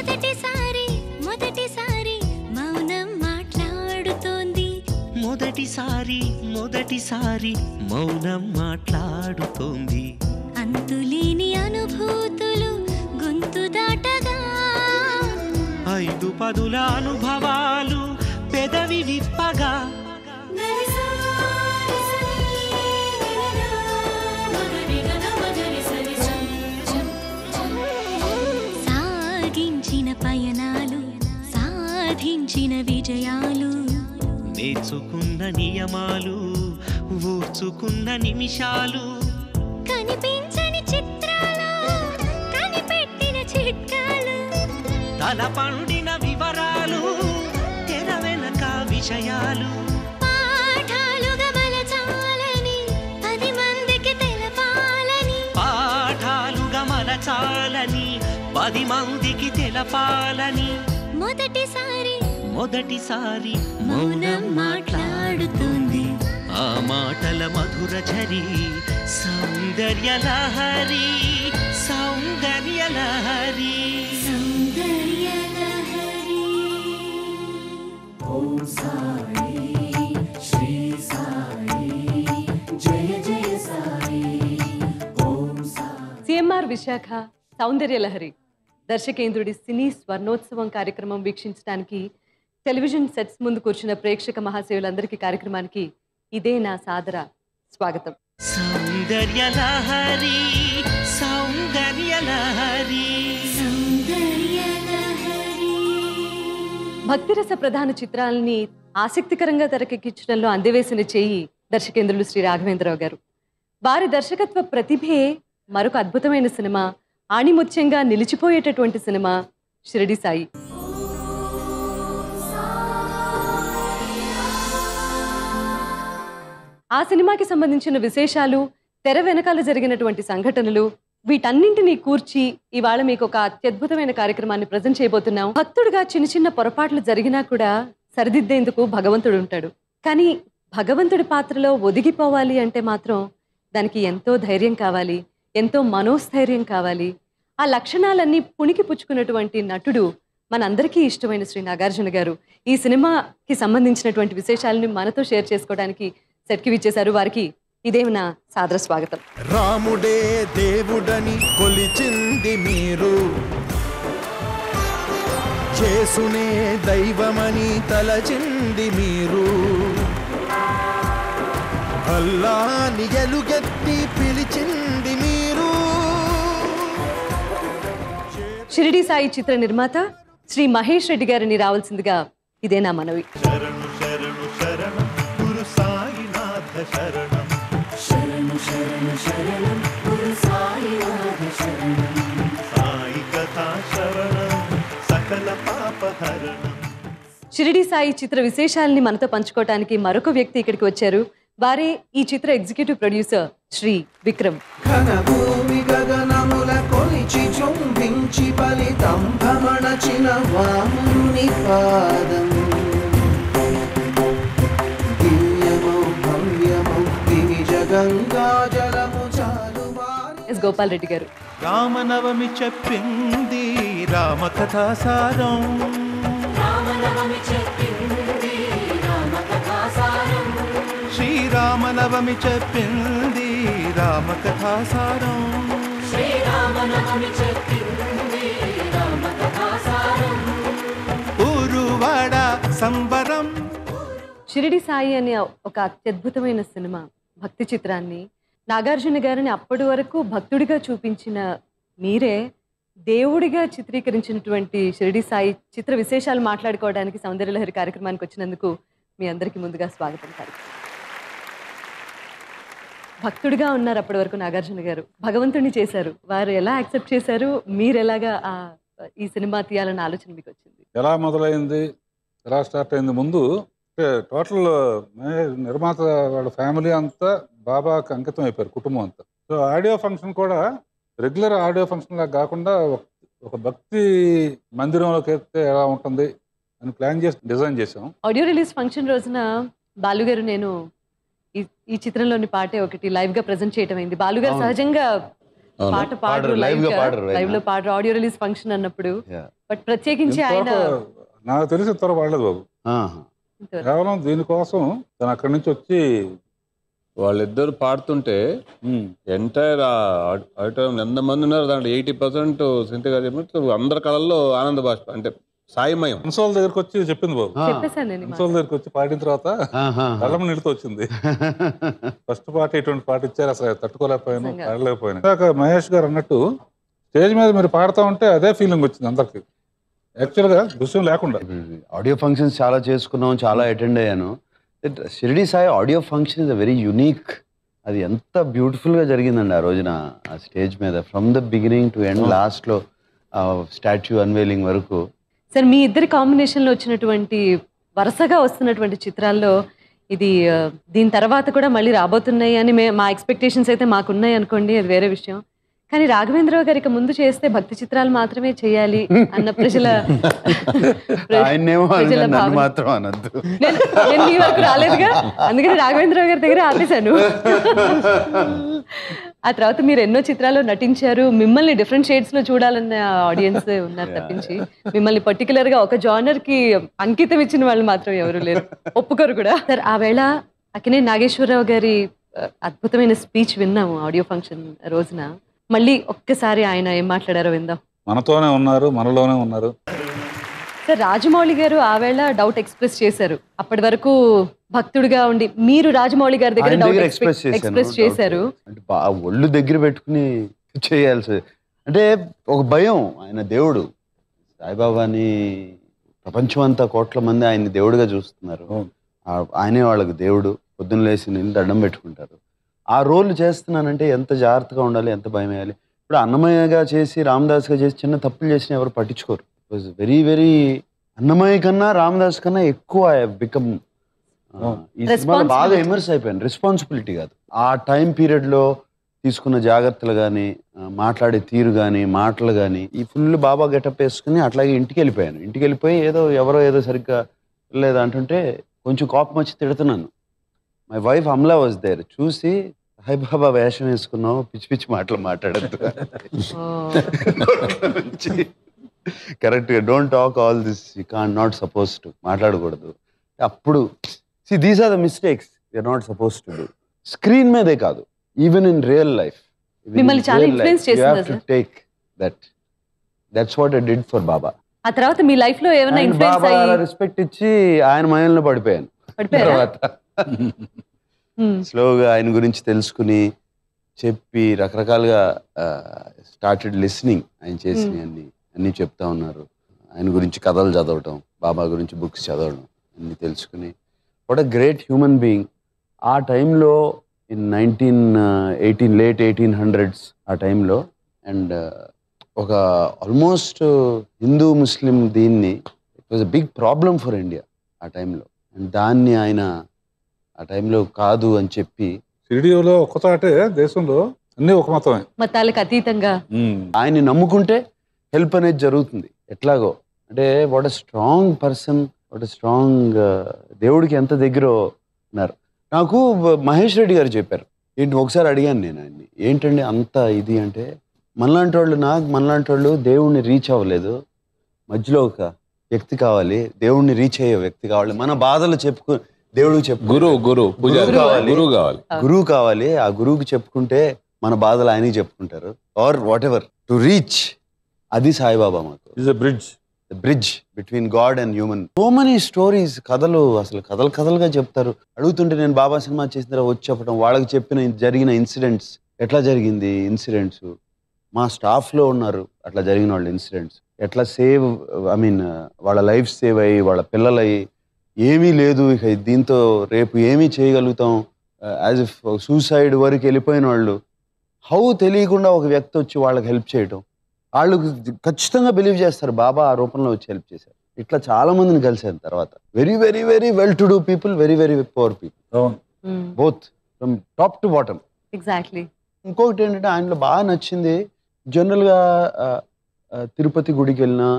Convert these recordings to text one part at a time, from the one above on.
మొదటిసారి మొదటిసారి మౌనం మాట్లాడుతోంది. మొదటిసారి మొదటిసారి మౌనం మాట్లాడుతోంది. అంతులేని అనుభూతులు గొంతు దాటగా, 5 పదుల అనుభవాలు పెదవి విప్పగా, సాగించిన పయనాలు సాధించిన విజయాలు, నేర్చుకున్న నియమాలు ఊర్చుకున్న నిమిషాలు, కనిపించని చిత్రాలు కనిపెట్టిన చిట్కాలు, తల పండిన వివరాలు తెర వెనక విషయాలు, పాఠాలుగా మలచాలని 10 మందికి తెలపాలని, పాఠాలుగా మలచాలని 10 మందికి తెలపాలని. మొదటిసారి మొదటిసారి మౌనం మాట్లాడుతుంది. ఆ మాటల మధుర ఝరి సౌందర్య లహరి, సౌందర్య లహరి, సౌందర్య లహరి. ఓం సాయి శ్రీ సాయి జయ జయ సాయి. ఓం సాయి. సిఎంఆర్ విశాఖ సౌందర్య లహరి దర్శకేంద్రుడి సినీ స్వర్ణోత్సవం కార్యక్రమం వీక్షించడానికి టెలివిజన్ సెట్స్ ముందు కూర్చున్న ప్రేక్షక మహాశయులందరికీ కార్యక్రమానికి ఇదే నా సాదర స్వాగతం. సౌందర్య లహరి, సౌందర్య లహరి, సౌందర్య లహరి. భక్తిరస ప్రధాన చిత్రాలని ఆసక్తికరంగా తెరకెక్కించడంలో అందవేసిన చేయి దర్శకేంద్రులు శ్రీ రాఘవేంద్రరావు గారు. వారి దర్శకత్వ ప్రతిభే మరొక అద్భుతమైన సినిమా, ఆణిముత్యంగా నిలిచిపోయేటటువంటి సినిమా షిరిడి సాయి. ఆ సినిమాకి సంబంధించిన విశేషాలు, తెర వెనకాల జరిగినటువంటి సంఘటనలు, వీటన్నింటినీ కూర్చి ఇవాళ మీకు ఒక అత్యద్భుతమైన కార్యక్రమాన్ని ప్రజెంట్ చేయబోతున్నాం. భక్తుడిగా చిన్న చిన్న పొరపాట్లు జరిగినా కూడా సరిదిద్దేందుకు భగవంతుడు ఉంటాడు. కానీ భగవంతుడి పాత్రలో ఒదిగిపోవాలి అంటే మాత్రం దానికి ఎంతో ధైర్యం కావాలి, ఎంతో మనోస్థైర్యం కావాలి. ఆ లక్షణాలన్నీ పుణికి పుచ్చుకున్నటువంటి నటుడు మనందరికీ ఇష్టమైన శ్రీ నాగార్జున గారు ఈ సినిమాకి సంబంధించినటువంటి విశేషాలను మనతో షేర్ చేసుకోవడానికి సెట్కి విచ్చేశారు. వారికి ఇదేమన్నా సాదర స్వాగతం. రాముడే దేవుడని కొలిచింది మీరు, చేసునే దైవమని తలచింది మీరు, అల్లాని ఎలుగెత్తి పిలిచింది మీరు. షిరిడి సాయి చిత్ర నిర్మాత శ్రీ మహేష్ రెడ్డి గారిని రావాల్సిందిగా ఇదే నా మనవి. శరణు శరణు శరణం గురు సాయినాథ శరణం, శరణు శరణు శరణం గురు సాయినాథ శరణం, సాయి కథా శరణం సకల పాపహరణం. షిరిడి సాయి చిత్ర విశేషాలని మనతో పంచుకోవడానికి మరొక వ్యక్తి ఇక్కడికి వచ్చారు. వారే ఈ చిత్ర ఎగ్జిక్యూటివ్ ప్రొడ్యూసర్ శ్రీ విక్రమ్. ఘనభూమి గగనముల కొలిచి చుంబించి ఫలితం భ్రమణచిన వాముని పాదం, దివ్యమౌ భవ్యమౌ దివిజ గంగా జలము చాలు ఎస్ గోపాల్ రెడ్డి గారు. రామనవమి చెప్పింది రామకథాసారం, శ్రీరామనవమి చెప్పింది రామకథాసారం, ఊరువాడ సంబరం. షిరిడి సాయి అనే ఒక అత్యద్భుతమైన సినిమా భక్తి చిత్రాన్ని నాగార్జున గారిని అప్పటి వరకు భక్తుడిగా చూపించిన మీరే దేవుడిగా చిత్రీకరించినటువంటి షిరిడి సాయి చిత్ర విశేషాలు మాట్లాడుకోవడానికి సౌందర్యలహరి కార్యక్రమానికి వచ్చినందుకు మీ అందరికీ ముందుగా స్వాగతం. భక్తుడిగా ఉన్నారు అప్పటి వరకు నాగార్జున గారు, భగవంతుడిని చేశారు. వారు ఎలా యాక్సెప్ట్ చేశారు, మీరు ఎలాగా ఈ సినిమా తీయాలన్న ఆలోచన మీకు వచ్చింది? ఎలా మొదలైంది, ఎలా స్టార్ట్ అయింది? ముందు టోటల్ నిర్మాత వాళ్ళ ఫ్యామిలీ అంతా బాబాకి అంకితం అయిపోయారు, కుటుంబం అంతా. సో ఆడియో ఫంక్షన్ కూడా రెగ్యులర్ ఆడియో ఫంక్షన్ లాగా కాకుండా ఒక భక్తి మందిరంలోకి వెళ్తే ఎలా ఉంటుంది అని ప్లాన్ చేసి డిజైన్ చేసాం. ఆడియో రిలీజ్ ఫంక్షన్ రోజున బాలుగారు నేను ఈ చిత్రంలోని పాటే ఒకటి లైవ్ గా ప్రెజెంట్ చేయటం అయింది. బాలుగారు సహజంగా అవును. పాట పాడరు live గా పాడరు ఆయన. లైవ్ లో పాడరు ఆడియో రిలీజ్ ఫంక్షన్ అన్నప్పుడు. Yeah. బట్ ప్రత్యేకించి ఆయన ఇంతవరకు నాకు తెలిసి ఇంతవరకు వాడలేదు బాబు. ఆహా. కేవలం దీనికోసం తను అక్కడి నుంచి వచ్చి వాళ్ళిద్దరు పాడుతుంటే ఎంటైర్ ఆడిటోరియం ఎంతమంది ఉన్నారు దాంట్లో 80% సింతి గారు చెప్పినట్టు అందరి కళల్లో ఆనంద బాష్ప అంటే సాయిమయం. కన్సోల్ దగ్గరకు వచ్చి చెప్పింది బాబు. చెప్పేశాను నేను ఈ మాట. కన్సోల్ దగ్గరకు వచ్చి పాడిన తర్వాత కళ్ళం నీళ్ళతో వచ్చింది. ఫస్ట్ పాట ఇటువంటి పాట ఇచ్చారు, అసలు తట్టుకోలేకపోయాను, నిజంగా. పాడలేకపోయాను. ఇందాక మహేష్ గారు అన్నట్టు స్టేజ్ మీద మీరు పాడుతూ ఉంటే అదే ఫీలింగ్ వచ్చింది అందరికి, యాక్చువల్గా దృశ్యం లేకుండా. ఆడియో ఫంక్షన్స్ చాలా చేసుకున్నాం, చాలా అటెండ్ అయ్యాను. Shirdi Sai audio function is a very unique. అది ఎంత బ్యూటిఫుల్గా జరిగిందండి ఆ రోజున ఆ స్టేజ్ మీద, from the beginning to end, లాస్ట్లో స్టాచ్యూ అన్వేలింగ్ వరకు. సార్ మీ ఇద్దరి కాంబినేషన్లో వచ్చినటువంటి వరుసగా వస్తున్నటువంటి చిత్రాల్లో ఇది దీని తర్వాత కూడా మళ్ళీ రాబోతున్నాయి అని మా ఎక్స్పెక్టేషన్స్ అయితే మాకున్నాయి అనుకోండి, అది వేరే విషయం. కానీ రాఘవేంద్రరావు గారు ఇక ముందు చేస్తే భక్తి చిత్రాలు మాత్రమే చేయాలి అన్న ప్రజల ఆయన్నేమో ప్రజల నన్ను భావన. మాత్రం అనద్దు. నేను మీ వరకు రాలేదుగా, అందుకని రాఘవేంద్రరావు గారి దగ్గర ఆపేశాను. ఆ తర్వాత మీరు ఎన్నో చిత్రాల్లో నటించారు, మిమ్మల్ని డిఫరెంట్ షేడ్స్ లో చూడాలన్న ఆడియన్స్ ఉన్నారు తప్పించి మిమ్మల్ని పర్టికులర్ గా ఒక జానర్ కి అంకితం ఇచ్చిన వాళ్ళు మాత్రం ఎవరు లేరు, ఒప్పుకోరు కూడా. సార్ ఆ వేళ అక్కినేని నాగేశ్వరరావు గారి అద్భుతమైన స్పీచ్ విన్నాము ఆడియో ఫంక్షన్ రోజున. మళ్ళీ ఒక్కసారి ఆయన ఏం మాట్లాడారో విందాం. మనతోనే ఉన్నారు, మనలోనే ఉన్నారు. సార్ రాజమౌళి గారు ఆ వేళ డౌట్ ఎక్స్ప్రెస్ చేశారు. అప్పటి వరకు భక్తుడిగా ఉండి మీరు రాజమౌళి గారి దగ్గర ఆయన డౌట్ దగ్గర ఎక్స్ప్రెస్ చేశారు. అంటే ఒళ్ళు దగ్గర పెట్టుకుని చేయాల్సి, అంటే ఒక భయం. ఆయన దేవుడు, సాయిబాబాని ప్రపంచం అంతా కోట్ల మంది ఆయన్ని దేవుడిగా చూస్తున్నారు. ఆయనే వాళ్ళకి దేవుడు. పొద్దున్న లేచి నీళ్ళు దండం పెట్టుకుంటారు. ఆ రోల్ చేస్తున్నానంటే ఎంత జాగ్రత్తగా ఉండాలి, ఎంత భయం వేయాలి. ఇప్పుడు అన్నమయ్యగా చేసి రామదాస్గా చేసి చిన్న తప్పులు చేసినా ఎవరు పట్టించుకోరు. It was very very, Annamayya కన్నా రామదాస్ కన్నా ఎక్కువ బికమ్ ఈ సినిమాలో బాగా ఇమర్స్ అయిపోయాను. రెస్పాన్సిబిలిటీ కాదు, ఆ టైం పీరియడ్లో తీసుకున్న జాగ్రత్తలు కానీ, మాట్లాడే తీరు కానీ, మాటలు కానీ, ఈ ఫుల్ బాబా గెటప్ వేసుకుని అట్లాగే ఇంటికి వెళ్ళిపోయాను. ఇంటికి వెళ్ళిపోయి ఎవరో ఏదో సరిగ్గా లేదా అంటుంటే కొంచెం కోపం వచ్చి తిడుతున్నాను. My wife Amala was there. చూసి హై బాబా వేషం వేసుకున్నావు, పిచ్చి పిచ్చి మాటలు మాట్లాడద్దు, కరెక్ట్గా don't talk all this, you can not suppose to, మాట్లాడకూడదు. అప్పుడు these are the mistakes you are not suppose to do. Screen మీదే కాదు, ఈవెన్ ఇన్ రియల్ లైఫ్ మిమ్మల్ని చాలా ఇన్ఫ్లుయెన్స్ చేసిందా take that's what I did for Baba. ఆ తర్వాత మీ లైఫ్ లో ఏమైనా ఇన్ఫ్లుయెన్స్ అయ్యి రెస్పెక్ట్ ఇచ్చి ఆయన మయంలో పడిపోయాను. తర్వాత స్లోగా ఆయన గురించి తెలుసుకుని చెప్పి రకరకాలుగా స్టార్టెడ్ లిస్నింగ్. ఆయన చేసిన అన్ని చెప్తా ఉన్నారు. ఆయన గురించి కథలు చదవటం, బాబా గురించి బుక్స్ చదవడం, అన్ని తెలుసుకుని what a great human being. ఆ టైంలో ఇన్ 1918 లేట్ 1800s ఆ టైంలో, అండ్ ఒక ఆల్మోస్ట్ హిందూ ముస్లిం దీన్ని, it was a big problem for India ఆ టైంలో. అండ్ దాన్ని ఆయన ఆ టైంలో కాదు అని చెప్పి, షిరిడీలో ఒక్కతాటే దేశంలో అన్ని ఒక మతమే, మతాలకు అతీతంగా ఆయన్ని నమ్ముకుంటే హెల్ప్ అనేది జరుగుతుంది ఎట్లాగో. అంటే what a strong person, what a strong, దేవుడికి ఎంత దగ్గర ఉన్నారు. నాకు మహేష్ రెడ్డి గారు చెప్పారు. ఏంటి ఒకసారి అడిగాను నేను ఆయన్ని, ఏంటండి అంత ఇది అంటే, మనలాంటి వాళ్ళు దేవుణ్ణి రీచ్ అవ్వలేదు, మధ్యలో ఒక వ్యక్తి కావాలి, దేవుణ్ణి రీచ్ అయ్యే వ్యక్తి కావాలి, మన బాధలు దేవుడికి చెప్పు, గురువు కావాలి. ఆ గురువుకి చెప్పుకుంటే మన బాధలు ఆయనకి చెప్పుకుంటారు, or whatever to reach. అది సాయిబాబా మాకు bridge between god and human. So many stories, కథలు, అసలు కథలుగా చెప్తారు. అడుగుతుంటే నేను బాబా సినిమా చేసిన తర్వాత వచ్చి చెప్పడం, వాళ్ళకి జరిగిన ఇన్సిడెంట్స్, ఎట్లా జరిగింది ఇన్సిడెంట్స్, మా స్టాఫ్లో ఉన్నారు అట్లా జరిగిన వాళ్ళ ఇన్సిడెంట్స్, ఎట్లా వాళ్ళ లైఫ్ సేవ్ అయ్యి, వాళ్ళ పిల్లలయ్యి, ఏమీ లేదు ఇక దీంతో రేపు ఏమీ చేయగలుగుతాం, యాజ్ ఇఫ్ సూసైడ్ వరకు వెళ్ళిపోయిన వాళ్ళు, హౌ తెలియకుండా ఒక వ్యక్తి వచ్చి వాళ్ళకి హెల్ప్ చేయటం, వాళ్ళు ఖచ్చితంగా బిలీవ్ చేస్తారు బాబా ఆ రూపంలో వచ్చి హెల్ప్ చేశారు. ఇట్లా చాలా మందిని కలిసాను తర్వాత. Very very very well to do people, very very poor people, both from top to bottom. Exactly. ఇంకొకటి ఏంటంటే ఆయనలో బాగా నచ్చింది, జనరల్గా తిరుపతి గుడికి వెళ్ళినా,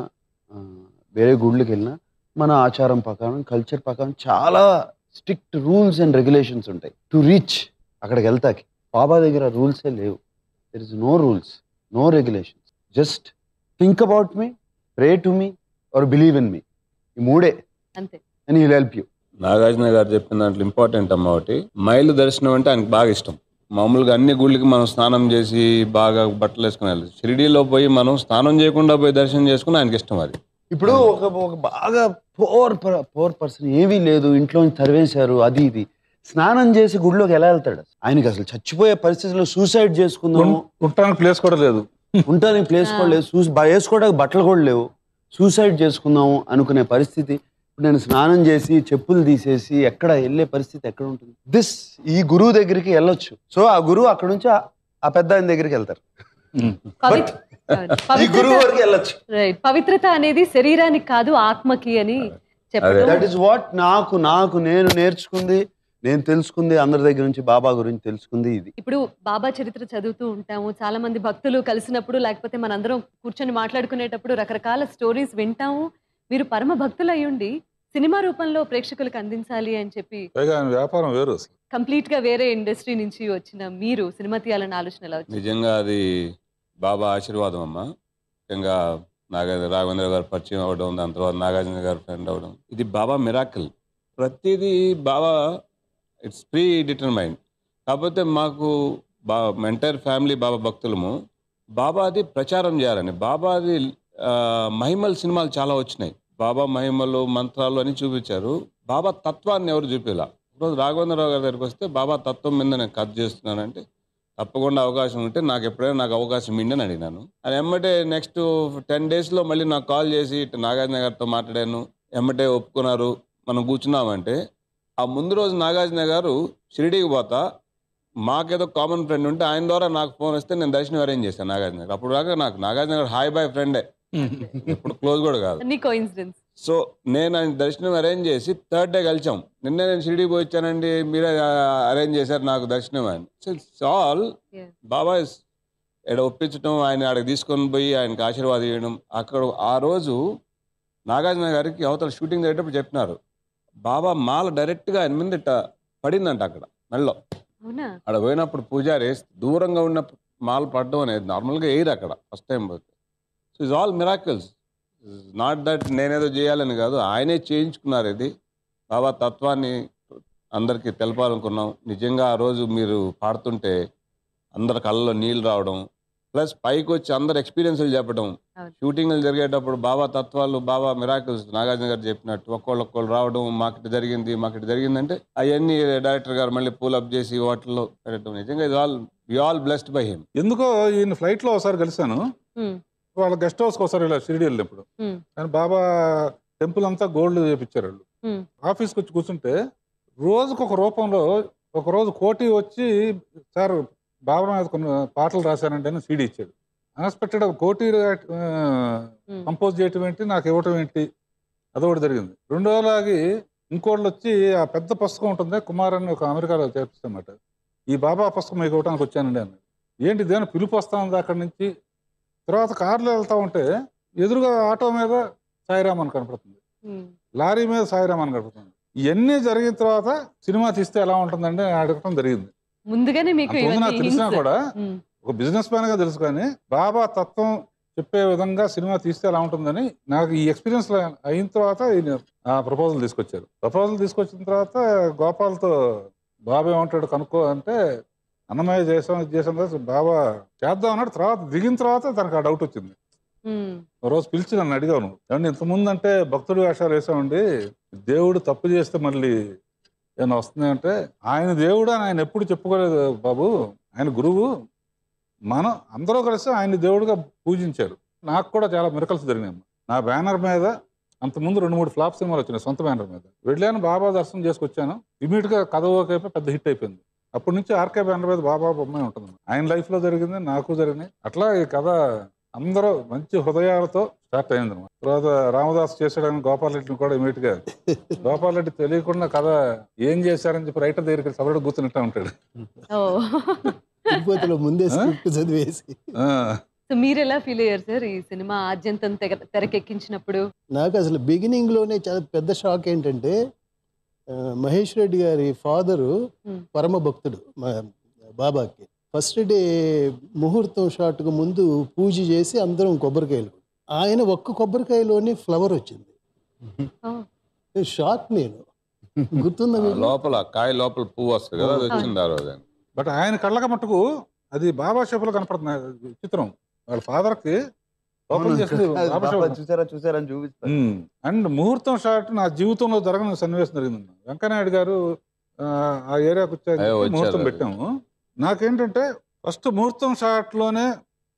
వేరే గుడికి వెళ్ళినా, మన ఆచారం ప్రకారం, కల్చర్ ప్రకారం చాలా స్ట్రిక్ట్ రూల్స్ అండ్ రెగ్యులేషన్స్ ఉంటాయి టు రీచ్ అక్కడికి వెళ్తాకి. బాబా దగ్గర రూల్సే లేవు. There is no rules, no regulations. Just think about me, pray to me or believe in me. ఈ మూడే అంతే. And he will help you. Nagarjuna garu చెప్పిన దాంట్లో ఇంపార్టెంట్ అమ్మ ఒకటి, మైలు దర్శనం అంటే ఆయనకు బాగా ఇష్టం. మామూలుగా అన్ని గుళ్ళకి మనం స్నానం చేసి బాగా బట్టలు వేసుకుని వెళ్ళాలి. షిరిడీలో పోయి మనం స్నానం చేయకుండా పోయి దర్శనం చేసుకుని ఆయనకి ఇష్టం అది. ఇప్పుడు ఒక బాగా పోర్ పర్సన్, ఏమీ లేదు, ఇంట్లో తరివేశారు, అది ఇది, స్నానం చేసి గుడిలోకి ఎలా వెళ్తాడు? ఆయనకి అసలు చచ్చిపోయే పరిస్థితిలో సూసైడ్ చేసుకుందాం, ఉండటానికి ప్లేస్ కూడా లేదు, ఉండటానికి ప్లేస్ కూడా లేదు, వేసుకోవడానికి బట్టలు కూడా లేవు, సూసైడ్ చేసుకుందాం అనుకునే పరిస్థితి. ఇప్పుడు నేను స్నానం చేసి చెప్పులు తీసేసి ఎక్కడ వెళ్ళే పరిస్థితి ఎక్కడ ఉంటుంది? ఈ గురువు దగ్గరికి వెళ్ళొచ్చు. సో ఆ గురువు అక్కడ నుంచి ఆ పెద్ద ఆయన దగ్గరికి వెళ్తారు. ఈ గురువు వరకు వెళ్ళొచ్చు. పవిత్రత అనేది శరీరానికి కాదు, ఆత్మకి అని చెప్పడం. దట్ ఈస్ వాట్ నేను నేర్చుకుంది, నేను తెలుసుకుంది, అందరి దగ్గర నుంచి బాబా గురించి తెలుసుకుంది ఇది. ఇప్పుడు బాబా చరిత్ర చదువుతూ ఉంటాము, చాలా మంది భక్తులు కలిసినప్పుడు లేకపోతే మనందరం కూర్చొని మాట్లాడుకునేటప్పుడు రకరకాల స్టోరీస్ వింటాము. మీరు పరమ భక్తులు అయ్యుండి సినిమా రూపంలో ప్రేక్షకులకు అందించాలి అని చెప్పి వ్యాపారం వేరు, కంప్లీట్ గా వేరే ఇండస్ట్రీ నుంచి వచ్చిన మీరు సినిమా తీయాలన్న ఆలోచన ఎలా వచ్చింది? నిజంగా అది బాబా ఆశీర్వాదం అమ్మ. ముఖ్యంగా రాఘవేంద్ర గారు పరిచయం అవ్వడం, దాని తర్వాత నాగార్జున గారు ఫ్రెండ్ అవ్వడం, ఇది బాబా మిరాకిల్. ప్రతిదీ బాబా ఇట్స్ ప్రీ డిటర్మైన్. కాకపోతే మాకు ఎంటైర్ ఫ్యామిలీ బాబా భక్తులము బాబాది ప్రచారం చేయాలని. బాబాది మహిమల్ సినిమాలు చాలా వచ్చినాయి. బాబా మహిమలు, మంత్రాలు అని చూపించారు. బాబా తత్వాన్ని ఎవరు చూపేలా. ఈరోజు రాఘవేంద్రరావు గారి దగ్గరికి వస్తే బాబా తత్వం మీద నేను కథ చేస్తున్నానంటే తప్పకుండా అవకాశం ఉంటే నాకు ఎప్పుడైనా అవకాశం ఇండి అని అడిగినాను. అది ఎమ్మటే నెక్స్ట్ 10 daysలో మళ్ళీ నాకు కాల్ చేసి నాగార్జున గారితో మాట్లాడాను. ఎమ్మటే ఒప్పుకున్నారు, మనం కూర్చున్నామంటే ఆ ముందు రోజు నాగార్జున గారు షిరిడీకి పోతా, మాకేదో కామన్ ఫ్రెండ్ ఉంటే ఆయన ద్వారా నాకు ఫోన్ వస్తే నేను దర్శనం అరేంజ్ చేశాను నాగార్జున గారు. అప్పుడు దాకా నాకు నాగార్జున గారు హాయ్ బాయ్ ఫ్రెండే, ఇప్పుడు క్లోజ్ కూడా కాదు. సో నేను ఆయన దర్శనం అరేంజ్ చేసి 3rd day కలిసాం. నిన్నే నేను షిరిడీకి పోయి వచ్చానండి, మీరే అరేంజ్ చేశారు నాకు దర్శనం అని. సో ఇట్స్ ఆల్ బాబా ఎడ ఒప్పించడం, ఆయన ఆడికి తీసుకొని పోయి ఆయనకి ఆశీర్వాదం ఇవ్వడం. అక్కడ ఆ రోజు నాగార్జున గారికి అవతల షూటింగ్ జరిగేటప్పుడు చెప్పినారు, బాబా మాల డైరెక్ట్గా ఆయన మీద పడిందంట అక్కడ మెల్లో. అక్కడ పోయినప్పుడు పూజారి దూరంగా ఉన్న మాల పడడం అనేది నార్మల్గా ఎయిర్ అక్కడ ఫస్ట్ టైం పోతే. So it's all miracles. Not that నేనేదో చేయాలని కాదు, ఆయనే చేయించుకున్నారు. ఇది బాబా తత్వాన్ని అందరికీ తెలపాలనుకున్నాం. నిజంగా ఆ రోజు మీరు పాడుతుంటే అందరి కళ్ళలో నీళ్ళు రావడం, ప్లస్ పైకి వచ్చి అందరు ఎక్స్పీరియన్స్లు చెప్పడం, షూటింగ్లు జరిగేటప్పుడు బాబా తత్వాలు, బాబా మిరాకిల్స్ నాగార్జున గారు చెప్పినట్టు ఒక్కొక్కళ్ళు రావడం, మాకు జరిగిందంటే అవన్నీ డైరెక్టర్ గారు మళ్ళీ పూలప్ చేసి వాటిల్లో పెట్టడం. నిజంగా ఇది ఆల్ బ్లెస్డ్ బై హిమ్. ఎందుకో ఈయన ఫ్లైట్లో ఒకసారి కలిశాను, వాళ్ళ గెస్ట్ హౌస్కి ఒకసారి ఇలా షిరిడి వెళ్ళినప్పుడు. కానీ బాబా టెంపుల్ అంతా గోల్డ్ చేపించారు వాళ్ళు. ఆఫీస్కి వచ్చి కూర్చుంటే రోజుకు ఒక రూపంలో, ఒక రోజు కోటి వచ్చి సార్ బాబా మీద కొన్ని పాటలు రాశానంటే అని సీడీ ఇచ్చాడు. అన్ఎక్స్పెక్టెడ్ కోటి కంపోజ్ చేయటం ఏంటి, నాకు ఇవ్వటం ఏంటి, అదొకటి జరిగింది. 2 రోజులు ఆగి ఇంకోళ్ళు వచ్చి ఆ పెద్ద పుస్తకం ఉంటుంది, కుమార్ అని ఒక అమెరికాలో చేపిస్తామట, ఈ బాబా పుస్తకం మీకు ఇవ్వడానికి వచ్చానండి అన్నాడు. ఏంటి దేని పిలుపు వస్తా ఉంది అక్కడి నుంచి. తర్వాత కార్లో వెళ్తా ఉంటే ఎదురుగా ఆటో మీద సాయిరామ్ అని కనపడుతుంది, లారీ మీద సాయిరామ్ అని కనపడుతుంది. ఇవన్నీ జరిగిన తర్వాత సినిమా తీస్తే ఎలా ఉంటుందండి అడగటం జరిగింది. ముందుగానే మీకు నాకు తెలిసినా కూడా ఒక బిజినెస్ మ్యాన్ గా తెలుసు, కానీ బాబా తత్వం చెప్పే విధంగా సినిమా తీస్తే ఎలా ఉంటుందని నాకు ఈ ఎక్స్పీరియన్స్ అయిన తర్వాత ఆ ప్రపోజల్ తీసుకొచ్చారు. ప్రపోజల్ తీసుకొచ్చిన తర్వాత గోపాల్తో బాబా ఏమంటాడు కనుక్కో అంటే, అన్నమయ్య చేసాం బాబా చేద్దాం అన్నాడు. తర్వాత దిగిన తర్వాత తనకు ఆ డౌట్ వచ్చింది. రోజు పిలిచి నన్ను అడిగాను, ఏమండి ఇంతకుముందు అంటే భక్తుడి వేషాలు వేసామండి, దేవుడు తప్పు చేస్తే మళ్ళీ ఏమైనా వస్తుంది అంటే, ఆయన దేవుడు అని ఆయన ఎప్పుడు చెప్పుకోలేదు బాబు, ఆయన గురువు, మనం అందరూ కలిసి ఆయన దేవుడుగా పూజించారు. నాకు కూడా చాలా మిరకల్స్ జరిగినాయి. నా బ్యానర్ మీద అంతకుముందు 2-3 ఫ్లాప్ సినిమాలు వచ్చినాయి సొంత బ్యానర్ మీద. వెళ్ళాను, బాబా దర్శనం చేసుకొచ్చాను. ఇమీడియట్గా కథ ఓకే పెద్ద హిట్ అయిపోయింది. అప్పటి నుంచి ఆర్కే బ్యానర్ మీద బాబా బొమ్మే ఉంటుంది. ఆయన లైఫ్లో జరిగింది, నాకు జరిగినాయి. అట్లా ఈ కథ అందరూ మంచి హృదయాలతో స్టార్ట్ అయింది అనమాట. తర్వాత రామదాస్ చేసాడని గోపాల్ రెడ్డిని కూడా ఇమీడియట్గా, గోపాల్ రెడ్డి తెలియకుండా కథ ఏం చేశారని చెప్పి రైటర్ దగ్గరికి సపరేట్ కూర్చున్నట్టే ఉంటాడు. ముందే స్క్రిప్ట్ చదివేసి. మీరు ఎలా ఫీల్ అయ్యారు సార్ ఈ సినిమా ఆద్యంతం తెరకెక్కించినప్పుడు? నాకు అసలు బిగినింగ్ లోనే చాలా పెద్ద షాక్ ఏంటంటే, మహేష్ రెడ్డి గారి ఫాదరు పరమ భక్తుడు బాబాకి. ఫస్ట్ డే ముహూర్తం షాట్కు ముందు పూజ చేసి అందరం కొబ్బరికాయలు, ఆయన ఒక్క కొబ్బరికాయలోనే ఫ్లవర్ వచ్చింది. షాక్ నేను, గుర్తుందా మీకు? లోపల కాయ లోపల పువ్వు వస్తుంది కదా, అది వచ్చింది ఆ రోజు. బట్ ఆయన కళ్ళక మట్టుకు అది బాబా షేపులో కనపడుతుంది చిత్రం. వాళ్ళ ఫాదర్ కి ఓపెన్ చేసింది బాబా షేప్. చూసారా అని చూపిస్తారు. అండ్ ముహూర్తం షాట్ నా జీవితంలో జరగని సన్నివేశం జరిగింది. వెంకయ్యనాయుడు గారు ఆ ఏరియాకి వచ్చారు, ముహూర్తం పెట్టాము. నాకేంటంటే ఫస్ట్ ముహూర్తం షాట్ లోనే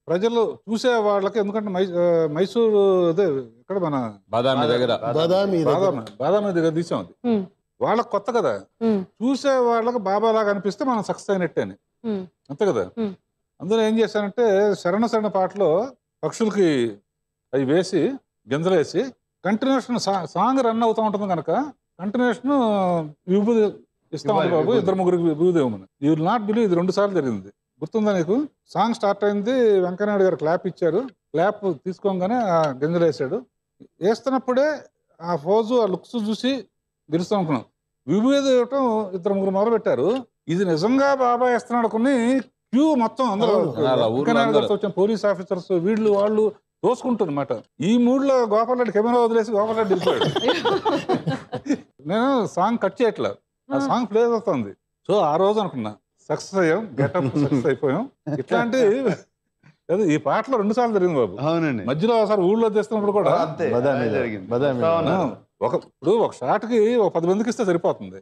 ప్రజలు చూసే వాళ్ళకి, ఎందుకంటే మైసూరు అదే ఇక్కడ మన బాదామి దగ్గర తీసాం. అది వాళ్ళకి కొత్త కదా, చూసే వాళ్ళకి బాబా లాగా అనిపిస్తే మనం సక్సెస్ అయినట్టే అని, అంతే కదా. అందులో ఏం చేశానంటే శరణ శరణ పాటలో పక్షులకి అవి వేసి గింజలు వేసి కంటిన్యూషన్ సాంగ్ రన్ అవుతూ ఉంటుంది కనుక కంటిన్యూషన్ విభూది ఇస్తా ఉంది బాబు, 2-3 విభూది ఇవ్వమని. యూ విల్ నాట్ బిలీవ్, ఇది 2 సార్లు జరిగింది. గుర్తుందా నీకు? సాంగ్ స్టార్ట్ అయింది, వెంకయ్యనాయుడు గారు క్లాప్ ఇచ్చారు, క్లాప్ తీసుకోగానే ఆ గింజలు వేసాడు. వేస్తున్నప్పుడే ఆ ఫోజు ఆ లుక్స్ చూసి గెలుస్తాం అనుకున్నాం. విభూది ఇవ్వటం 2-3 మొదలు పెట్టారు. ఇది నిజంగా బాబా వేస్తున్నాడు కొన్ని క్యూ మొత్తం అందరూ వచ్చిన పోలీస్ ఆఫీసర్స్ వీళ్ళు వాళ్ళు తోసుకుంటుంది అనమాట. ఈ మూడ్లో గోపాల్ రెడ్డి కెమెరా వదిలేసి గోపాల్ రెడ్డి వెళ్ళిపోయాడు. నేను సాంగ్ కట్ చేయట్లా, ఆ సాంగ్ ప్లే అవుతుంది. సో ఆ రోజు అనుకున్నా సక్సెస్ అయ్యాం, గెటప్ సక్సెస్ అయిపోయాం. ఇట్లాంటి ఈ పాటలో 2 సార్లు జరిగింది బాబు. అవునండి. మధ్యలో ఒకసారి ఊళ్ళో తెస్తున్నప్పుడు కూడా ఇప్పుడు ఒక షాట్ కి 10 మందికి ఇస్తే సరిపోతుంది.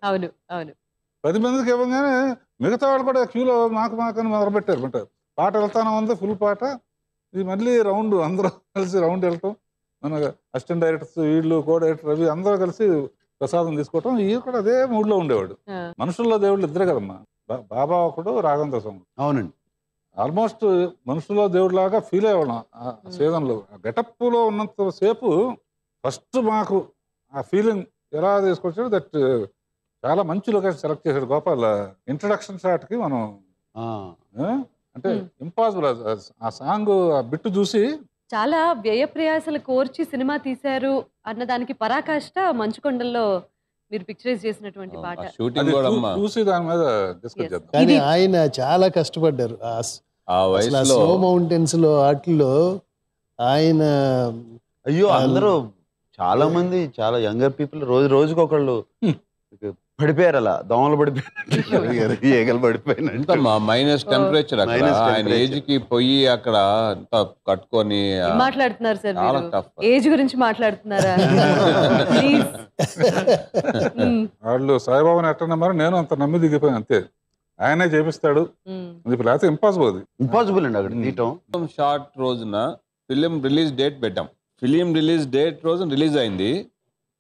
10 మందికి ఇవ్వగానే మిగతా వాళ్ళు కూడా క్యూలో మాకు అని మొదలుపెట్టారు అనమాట. పాట వెళ్తానే ఉంది, ఫుల్ పాట. ఇది మళ్ళీ రౌండ్ అందరూ కలిసి రౌండ్ వెళ్ళటం, మన అసిస్టెంట్ డైరెక్టర్స్ వీళ్ళు కో డైరెక్టర్ రవి అందరూ కలిసి ప్రసాదం తీసుకోవటం. ఇవి కూడా అదే మూడ్ లో ఉండేవాడు. మనుషుల్లో దేవుళ్ళు ఇద్దరే కదమ్మా, బాబా ఒకడు, రాఘవేంద్ర స్వామి. అవునండి. ఆల్మోస్ట్ మనుషుల్లో దేవుడు లాగా ఫీల్ అయ్యేవాళ్ళం ఆ సీజన్లో. గెటప్ లో ఉన్నంత సేపు ఫస్ట్ మాకు ఆ ఫీలింగ్ ఎలా తీసుకొచ్చాడు. దట్ చాలా మంచి లొకేషన్ సెలెక్ట్ చేశాడు గోపాల్. ఇంట్రడక్షన్ షాట్ కి మనం అంటే ఇంపాసిబుల్. ఆ సాంగ్ ఆ బిట్టు చూసి చాలా వ్యయ ప్రయాసలు కోర్చి సినిమా తీశారు అన్నదానికి పరాకాష్ట మంచుకొండల్లో మీరు పిక్చరైజ్ చేసినటువంటి పాట. చూసి దాని మీద డిస్కస్ చేద్దాం. కానీ ఆయన చాలా కష్టపడ్డారు స్లో మౌంటైన్స్ లో వాటిల్లో. ఆయన అయ్యో అందరూ చాలా మంది, చాలా యంగర్ పీపుల్ రోజుకి ఒకళ్ళు పడిపోయారు, అలా దోమలు పడిపోయారు, ఏగలు పడిపోయినట్టు. మైనస్ టెంపరేచర్ ఆయన ఏజ్ కి పోయి అక్కడ కట్టుకొని మాట్లాడుతున్నారు సార్. ఏజ్ గురించి మాట్లాడుతున్నారా? వాళ్ళు సాయిబాబాని ఎట్లా నమ్మారు, నేను అంత నమ్మి దిగిపోయాను అంతే. ఆయనే చేపిస్తాడు, లేకపోతే ఇంపాసిబుల్. అది ఇంపాసిబుల్ అండి. అక్కడ తీయటం షార్ట్ రోజున ఫిలిం రిలీజ్ డేట్ పెట్టాం. ఫిలిం రిలీజ్ డేట్ రోజున రిలీజ్ అయింది.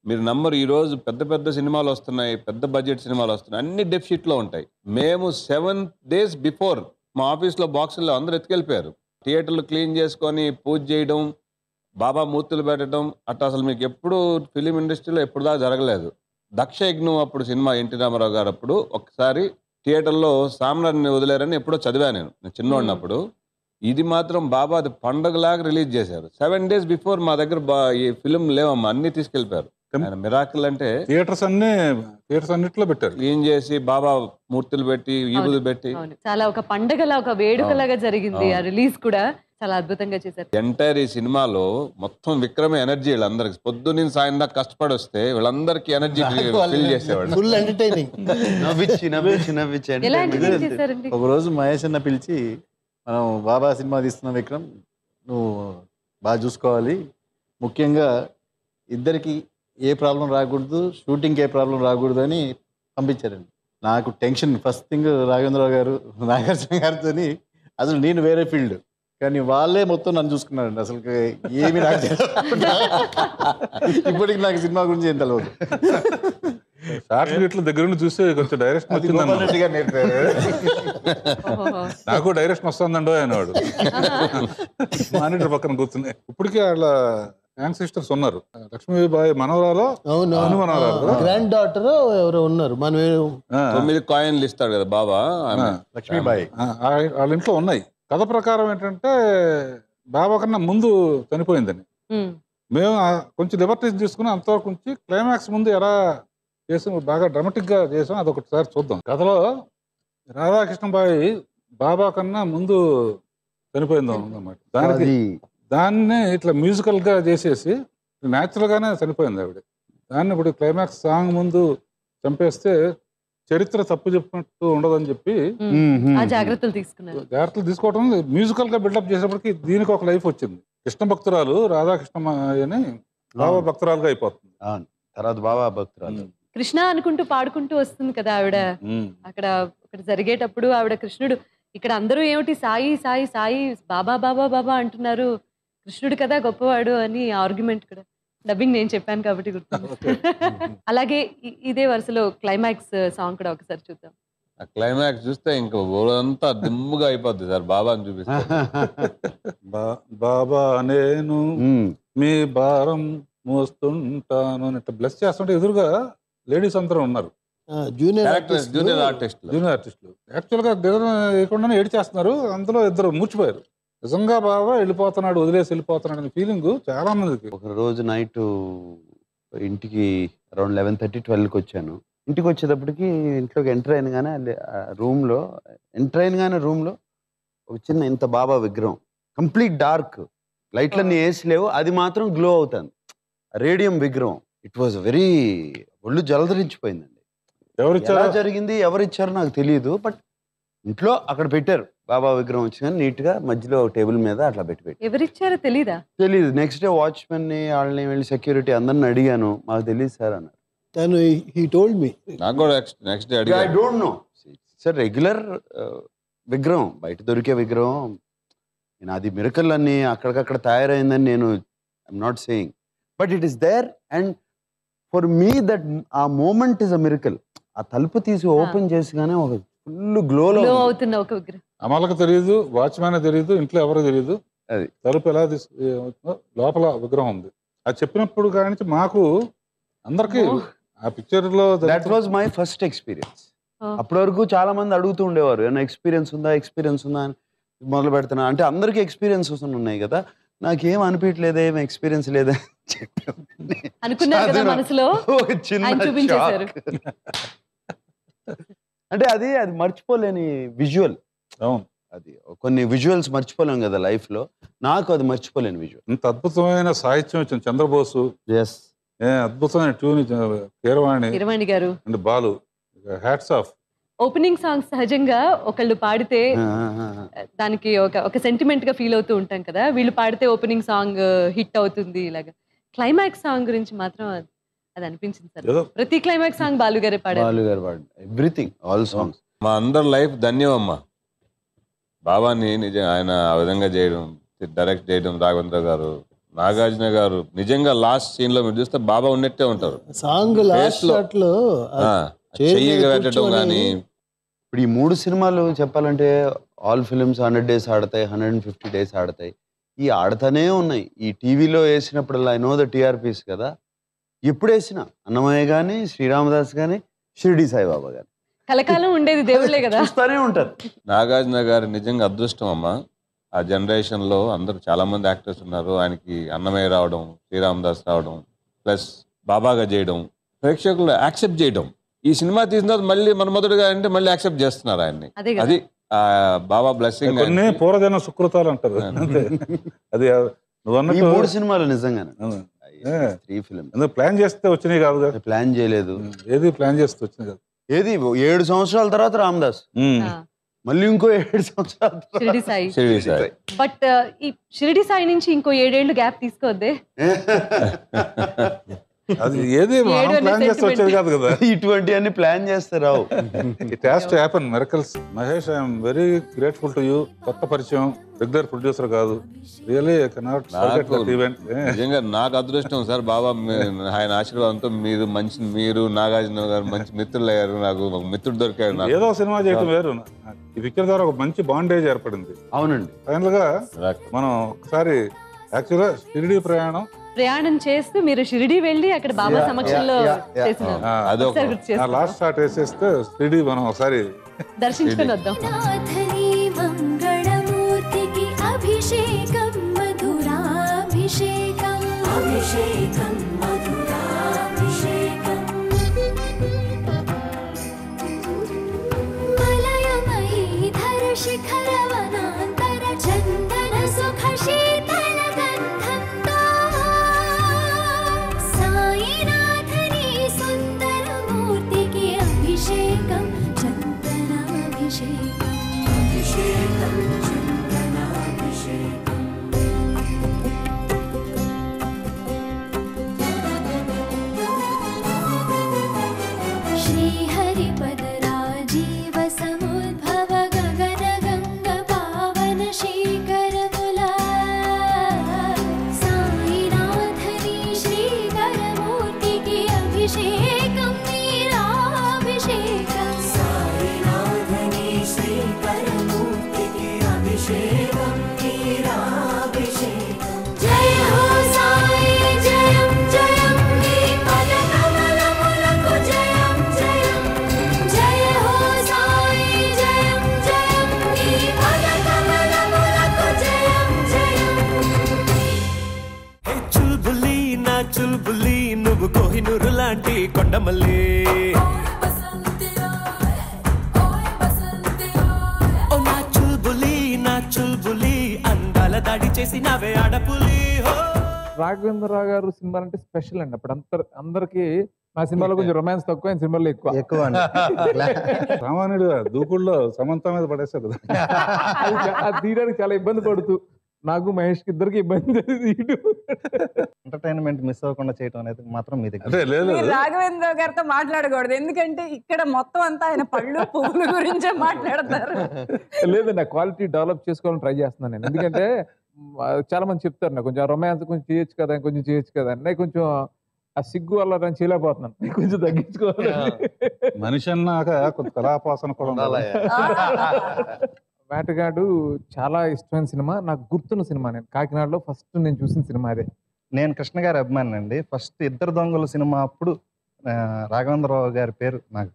మీరు నంబర్ ఈ రోజు పెద్ద పెద్ద సినిమాలు వస్తున్నాయి, పెద్ద బడ్జెట్ సినిమాలు వస్తున్నాయి, అన్ని డెప్ షీట్ లో ఉంటాయి. మేము 7 days బిఫోర్ మా ఆఫీస్లో బాక్సుల్లో అందరూ ఎత్తుకెళ్ళిపోయారు. థియేటర్లు క్లీన్ చేసుకొని పూజ చేయడం, బాబా మూర్తులు పెట్టడం, అట్లా అసలు మీకు ఎప్పుడు ఫిలిం ఇండస్ట్రీలో ఎప్పుడు దాకా జరగలేదు. దక్ష యజ్ఞం అప్పుడు సినిమా ఎన్టీ రామారావు గారు అప్పుడు ఒకసారి థియేటర్లో సామ్రాన్ని వదిలేరని ఎప్పుడో చదివాను నేను చిన్నోడినప్పుడు. ఇది మాత్రం బాబా అది పండగలాగా రిలీజ్ చేశారు. 7 days బిఫోర్ మా దగ్గర ఈ ఫిలిం లేవమ్మా, అన్ని తీసుకెళ్ళిపోయారు. మిరాకిల్ అంటే థియేటర్స్ అన్నిట్లో పెట్టారు, క్లీన్ చేసి బాబా మూర్తులు పెట్టి ఈబులు పెట్టి చాలా ఒక పండగలా, ఒక వేడుకలాగా జరిగింది. ఆ రిలీజ్ కూడా చాలా అద్భుతంగా చేశారు. ఎంటైర్ ఈ సినిమాలో మొత్తం విక్రమే ఎనర్జీ. వీళ్ళందరికి పొద్దున్న సాయం దాకా కష్టపడి వస్తే వీళ్ళందరికీ ఎనర్జీ ఫీల్ చేసేవాడు. Full entertaining. ఒక రోజు మహేష్ అన్న పిలిచి, మనం బాబా సినిమా తీస్తున్నాం విక్రమ్, నువ్వు బాగా చూసుకోవాలి, ముఖ్యంగా ఇద్దరికి ఏ ప్రాబ్లం రాకూడదు, షూటింగ్కి ఏ ప్రాబ్లం రాకూడదు అని పంపించారండి. నాకు టెన్షన్. ఫస్ట్ థింగ్ రాఘవేంద్రరావు గారు, నాగార్జున గారితో అసలు నేను వేరే ఫీల్డ్, కానీ వాళ్ళే మొత్తం నన్ను చూసుకున్నారండి. అసలు ఏమి నాకు ఇప్పటికి నాకు సినిమా గురించి ఏం తెలియదు. దగ్గర నుండి చూస్తే కొంచెం డైరెక్షన్ వచ్చింది, నాకు డైరెక్షన్ వస్తుందండో అనేవాడు మానిటర్ పక్కన కూర్చుని. ఇప్పటికే వాళ్ళ యాంగ్ సిస్టర్స్ ఉన్నారు, లక్ష్మీబాయి మనవరాలో గ్రాండ్ డాటర్ ఎవరో ఉన్నారు. మనం 9 కాయిన్లు ఇస్తాడు కదా బాబా, లక్ష్మీబాయి వాళ్ళ ఇంట్లో ఉన్నాయి. కథ ప్రకారం ఏంటంటే బాబా కన్నా ముందు చనిపోయిందని మేము కొంచెం లిబర్టీస్ తీసుకుని అంతవరకు ఉంచి క్లైమాక్స్ ముందు ఎలా చేసాం, బాగా డ్రామాటిక్ గా చేసాం, అదొకటిసారి చూద్దాం. కథలో రాధాకృష్ణబాయి బాబా కన్నా ముందు చనిపోయింది అన్నమాట. దాన్ని ఇట్లా మ్యూజికల్ గా చేసేసి న్యాచురల్ గానే చనిపోయింది ఆవిడ. దాన్ని ఇప్పుడు క్లైమాక్స్ సాంగ్ ముందు చంపేస్తే చరిత్ర తప్పు చెప్పినట్టు ఉండదని చెప్పి జాగ్రత్తలు తీసుకోవడం మ్యూజికల్ గా బిల్డప్ చేసేప్పటికి దీనికి ఒక లైఫ్ వచ్చింది. కృష్ణ భక్తురాలు రాధాకృష్ణ అని బాబా భక్తురాలుగా అయిపోతుంది. తర్వాత బాబా భక్తురాలు కృష్ణ అనుకుంటూ పాడుకుంటూ వస్తుంది కదా ఆవిడ. అక్కడ జరిగేటప్పుడు ఆవిడ కృష్ణుడు, ఇక్కడ అందరూ ఏమిటి సాయి సాయి సాయి బాబా బాబా బాబా అంటున్నారు, కృష్ణుడు కదా గొప్పవాడు అని ఆర్గ్యుమెంట్ కూడా. డబ్బింగ్ నేను చెప్పాను కాబట్టి గుర్తుంది. అలాగే ఇదే వరుసలో క్లైమాక్స్ సాంగ్ కూడా ఒకసారి చూద్దాం. క్లైమాక్స్ చూస్తే ఇంకా ఊరంతా దిమ్ముగా అయిపోద్ది సార్. బాబాని చూపిస్తే బాబా నేను మీ భారం మోస్తుంటాను అని బ్లెస్ చేస్తుంటే ఎదురుగా లేడీస్ అందరూ ఉన్నారు, జూనియర్ ఆర్టిస్టులు. యాక్చువల్ గా వేయకుండానే ఏడు చేస్తున్నారు. అందులో ఇద్దరు మూర్చిపోయారు. నిజంగా బాబా వెళ్ళిపోతున్నాడు, వదిలేసి వెళ్ళిపోతున్నాడు అనే ఫీలింగ్ చాలా మందికి. ఒక రోజు నైట్ ఇంటికి అరౌండ్ 11:30-12కి వచ్చాను. ఇంటికి వచ్చేటప్పటికి ఇంట్లోకి ఎంటర్ అయినగానే రూమ్లో ఒక చిన్న ఇంత బాబా విగ్రహం, కంప్లీట్ డార్క్, లైట్లన్నీ వేసి లేవు, అది మాత్రం గ్లో అవుతుంది. రేడియం విగ్రహం. ఇట్ వాజ్ వెరీ ఒళ్ళు జలధరించిపోయిందండి. ఎలా జరిగింది, ఎవరిచ్చారో నాకు తెలియదు. బట్ ఇంట్లో అక్కడ పెట్టారు బాబా విగ్రహం వచ్చి, కానీ నీట్ గా మధ్యలో టేబుల్ మీద అట్లా పెట్టి ఎవరిచ్చారో తెలీదు. నెక్స్ట్ డే వాచ్మెన్ ని వాళ్ళని వెళ్ళి సెక్యూరిటీ అందరిని అడిగాను, మాకు తెలియదు సార్ అన్నారు. I don't know sir. Regular విగ్రహం, బయట దొరికే విగ్రహం. నేను అది మిరకల్ అన్ని అక్కడికక్కడ తయారైందని నేను I'm not saying, but it is there. And for me that ఆ మూమెంట్ ఇస్ అ మిరకల్. ఆ తలుపు తీసి ఓపెన్ చేసిగానే ఒక ఫుల్ గ్లోలో అవుతున్న ఒక విగ్రహం. అమలకు తెలియదు, వాచ్మెన్ తెలియదు, ఇంట్లో ఎవరు తెలియదు. అది తలుపు ఎలా లోపల విగ్రహం ఉంది. అది చెప్పినప్పుడు కానీ మాకు అందరికి ఆ పిక్చర్ లో that was my first experience. అప్పటి వరకు చాలా మంది అడుగుతూ ఉండేవారు, ఏమైనా ఎక్స్పీరియన్స్ ఉందా అని. మొదలు పెడుతున్నా అంటే అందరికి ఎక్స్పీరియన్స్ ఉన్నాయి కదా, నాకేం అనిపించలేదు, ఏం ఎక్స్పీరియన్స్ లేదా అంటే అది మర్చిపోలేని విజువల్. అది కొన్ని విజువల్స్ మర్చిపోలేం కదా లైఫ్ లో. నాకు అది మర్చిపోలేని విజువల్. ఇంత అద్భుతమైన సాహిత్యం వచ్చింది. చంద్రబోసు, అద్భుతమైన ట్యూన్ కీరవాణి గారు and Balu, hats off. Opening song సహజంగా ఒకళ్ళు పాడితే దానికి ఒక సెంటిమెంట్ గా ఫీల్ అవుతూ ఉంటాం కదా, వీళ్ళు పాడితే ఓపెనింగ్ సాంగ్ హిట్ అవుతుంది. ఇలాగా క్లైమాక్స్ సాంగ్ గురించి మాత్రం అది అనిపించింది సార్. ప్రతి క్లైమాక్స్ సాంగ్ బాలు గారే పాడారు. Everything, all songs. మా అందరి లైఫ్ ధన్యమమ్మా. బాబాని నిజంగా ఆయన ఆ విధంగా చేయడం, డైరెక్ట్ చేయడం, రాఘవేంద్ర గారు, నాగార్జున గారు. నిజంగా లాస్ట్ సీన్ లో మీరు చూస్తే బాబా ఉన్నట్టే ఉంటారు. సాంగ్ పెట్టడం కానీ. ఇప్పుడు ఈ 3 సినిమాలు చెప్పాలంటే ఆల్ ఫిల్మ్స్ 100 days ఆడతాయి, 150 days ఆడతాయి. ఈ ఆడతానే ఉన్నాయి. ఈ టీవీలో వేసినప్పుడల్లా ఐ నో ద టీఆర్పీస్ కదా, ఎప్పుడు వేసినా అన్నమయ్య కానీ, శ్రీరామదాస్ కానీ, షిరిడి సాయిబాబా కానీ కలకాలం ఉండేది దేవుళ్ళే కదా, చూస్తూనే ఉంటారు. నాగార్జున గారు నిజంగా అదృష్టం అమ్మా. ఆ జనరేషన్ లో అందరూ చాలా మంది యాక్టర్స్ ఉన్నారు. ఆయనకి అన్నమయ్య రావడం, శ్రీరామదాస్ రావడం, ప్లస్ బాబాగా చేయడం, ప్రేక్షకులు యాక్సెప్ట్ చేయడం. ఈ సినిమా తీసిన తర్వాత మళ్ళీ మొదటిగా అంటే మళ్ళీ యాక్సెప్ట్ చేస్తున్నారు ఆయన్ని. అది బాబా బ్లెస్సింగ్. పూర్వజన సుకృతాలు అంటారు. అది నువ్వు అన్నట్టు 3 సినిమాలు నిజంగానే 3 ఫిల్మ్ ప్లాన్ చేస్తే వచ్చినాయి కాదు కదా. ప్లాన్ చేయలేదు, ఏది ప్లాన్ చేస్తే వచ్చినాయి కాదు. ఏది 7 సంవత్సరాల తర్వాత రామదాస్, మళ్ళీ ఇంకో 7 సంవత్సరాలు షిరిడి సాయి. బట్ ఈ షిరిడి సాయి నుంచి ఇంకో 7 ఏళ్ళు గ్యాప్ తీసుకోవద్దే. అది ఏది ప్లాన్ చేస్తే వచ్చేది కాదు కదా. ఇటువంటి అన్ని ప్లాన్ చేస్తే రావు. It has to happen, miracles. Mahesh, I'm very grateful to you. కొత్త పరిచయం, రెగ్యులర్ ప్రొడ్యూసర్ కాదు. Really I cannot forget that event. నిజంగా నాకు అదృష్టం సార్. బాబా ఆయన ఆశీర్వాదంతో మీరు నాగార్జున గారు మంచి మిత్రులు అయ్యారు. నాకు మిత్రుడు దొరికారు. ఏదో సినిమా చేయడం వేరు, ఈ పిక్చర్ ద్వారా ఒక మంచి బాండేజ్ ఏర్పడింది. అవునండి. ఫైనల్ గా మనం ఒకసారి యాక్చువల్గా షిరిడి ప్రయాణం చేస్తూ మీరు షిరిడి వెళ్ళి అక్కడ బాబా సమక్షంలో లాస్ట్ షాట్ వేసేస్తే షిరిడి మనం ఒకసారి దర్శించుకొని వద్దాం. మంగళమూర్తికి అభిషేకం మధురాభిషేకం, అభిషేకం మధురాభిషేకం. మలయమయీ ధరశిఖ చుల్బుల్లి నువ్వు కోహినూరు లాంటి కొండమల్లి ఓ నా చుల్బులి అందాల దాడి చేసి నవే ఆడపులి రాఘవేంద్రరావు గారు సినిమాలు అంటే స్పెషల్ అండి. అప్పుడు అందరికి మా సినిమాలో కొంచెం రొమాన్స్ తక్కువ, ఆయన సినిమాలో ఎక్కువ సామాన్యుడుగా దూకుల్లో సమంత మీద పడేశారు కదా. అది తీయడానికి చాలా ఇబ్బంది పడుతూ నాకు మహేష్ కి ఇద్దరికి ఇబ్బంది. ఎంటర్టైన్మెంట్ మిస్ అవ్వకుండా చేయడం అనేది మాత్రం మీ దగ్గర. మీరు రాఘవేంద్ర గారితో మాట్లాడకూడదు, ఎందుకంటే ఇక్కడ మొత్తం అంతా ఆయన పళ్ళు పువ్వుల గురించే మాట్లాడతారు. లేదండి, క్వాలిటీ డెవలప్ చేసుకోవాలని ట్రై చేస్తున్నాను నేను. ఎందుకంటే చాలా మంది చెప్తారు నాకు కొంచెం రొమాన్స్ కొంచెం చేయొచ్చు కదా, కొంచెం చేయొచ్చు కదా అని. నేను కొంచెం ఆ సిగ్గు వల్ల నేను చేయలేకపోతున్నాను, కొంచెం తగ్గించుకోవాలి. మనిషి అన్నాక కొంత కళాపాసన కూడా ఉండాలి. వేటగాడు చాలా ఇష్టమైన సినిమా, నాకు గుర్తున్న సినిమా. నేను కాకినాడలో ఫస్ట్ నేను చూసిన సినిమా అదే. నేను కృష్ణ గారి అభిమాని అండి. ఫస్ట్ ఇద్దరు దొంగలు సినిమా అప్పుడు రాఘవేంద్రరావు గారి పేరు నాకు